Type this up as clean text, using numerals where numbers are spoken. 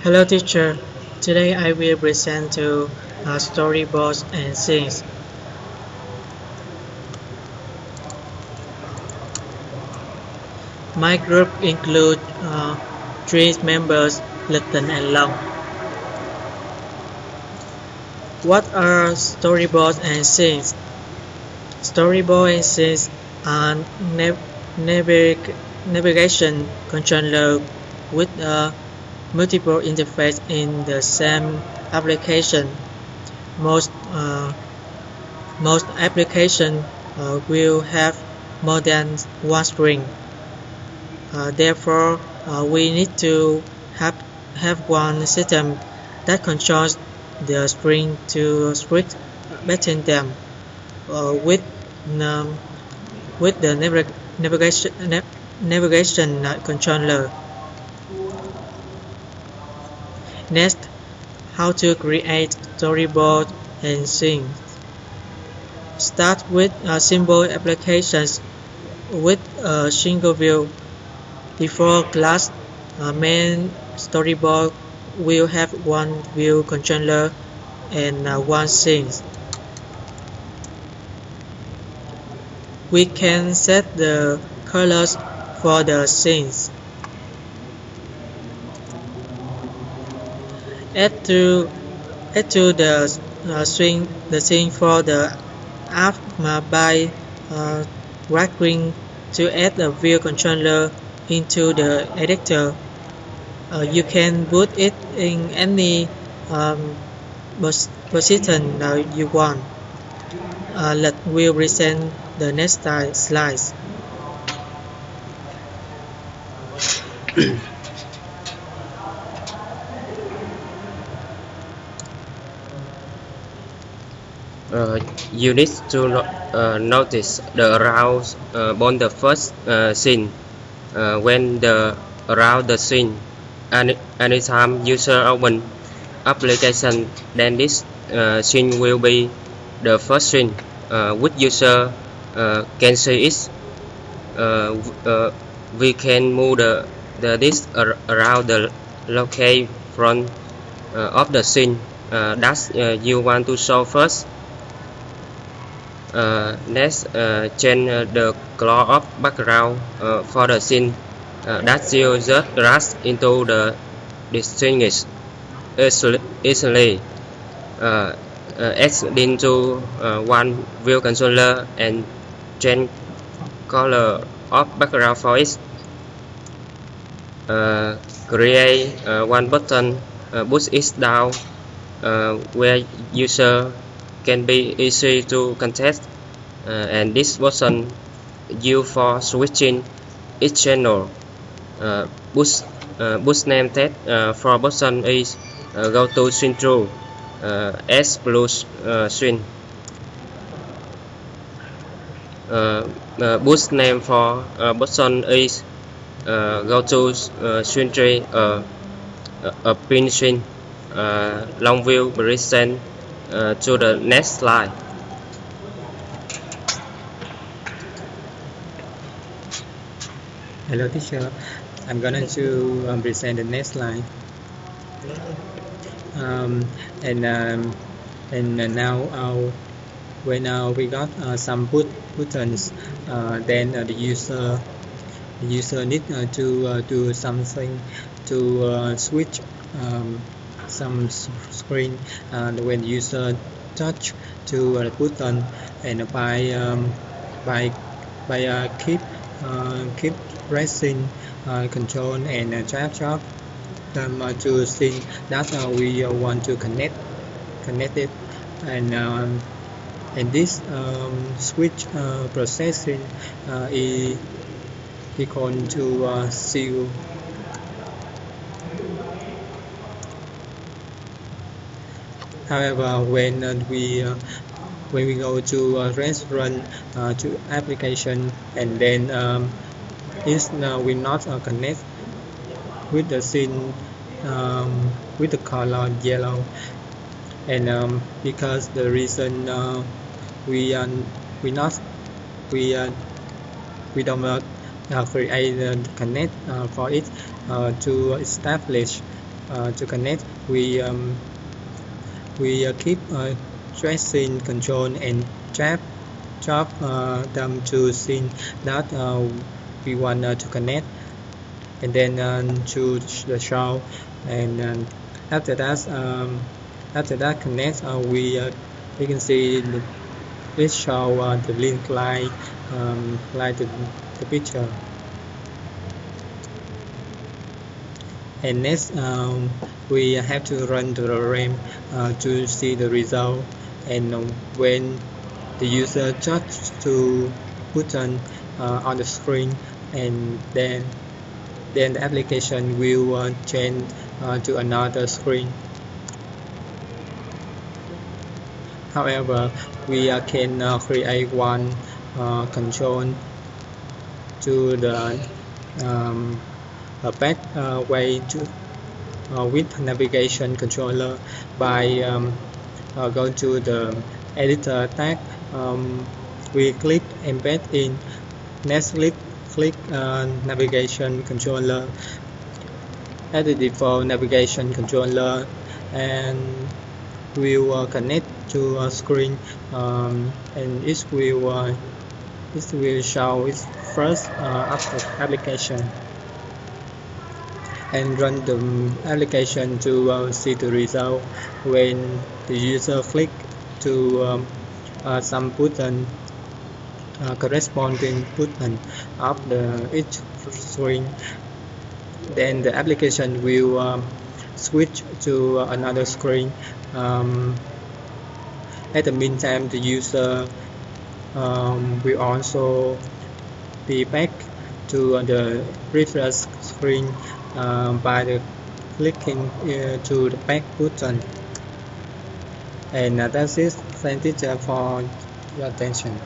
Hello teacher, today I will present to storyboards and scenes. My group include 3 members, Little and Long. What are storyboards and scenes? Storyboard and scenes are navigation controller with a multiple interface in the same application. Most applications will have more than one screen. Therefore, we need to have one system that controls the screen to switch between them with um, the navigation controller. Next, how to create storyboard and scenes. Start with simple applications with a single view. Before class, main storyboard will have one view controller and one scene. We can set the colors for the scenes. Add to the scene for the app by dragging to add a view controller into the editor. You can put it in any position you want. Let's will present the next slides. You need to notice the around on the first scene. When the around the scene, anytime user open application, then this scene will be the first scene. Which user can see it. We can move the disk around the locate front of the scene that you want to show first. Next, change the color of background for the scene that you just rush into the distinguish easily. Add into one view controller and change color of background for it. Create one button, push it down where user can be easy to contest, and this button used for switching each channel. Boost name tag for button is go to swing through S plus swing. Boost name for button is go to swing tree a pin swing. Long view present to the next slide. Hello teacher, I'm going to present the next slide. And now when we got some buttons, then the user need to do something to switch some screen, and when user touch to the button, and by keep pressing control and drag to see that we want to connect it, and this switch processing is equal to zero. However, when we go to a restaurant to application, and then it's we not connect with the scene with the color yellow, and because the reason we don't create connect for it to establish to connect, we keep tracing control and drop them to scene that we want to connect, and then choose the show, and after that connect, we can see it show the link like the picture. And next, we have to run the RAM to see the result. And when the user touches to button on the screen, and then the application will change to another screen. However, we can create one control to the a better way to with navigation controller by go to the editor tag. We click embed in, next click navigation controller, add the default navigation controller, and we will connect to a screen, and it will show its first application, and run the application to see the result. When the user click to some button, corresponding button of each screen, then the application will switch to another screen. At the meantime, the user will also be back to the previous screen by clicking to the back button. And that's it. Thank you for your attention.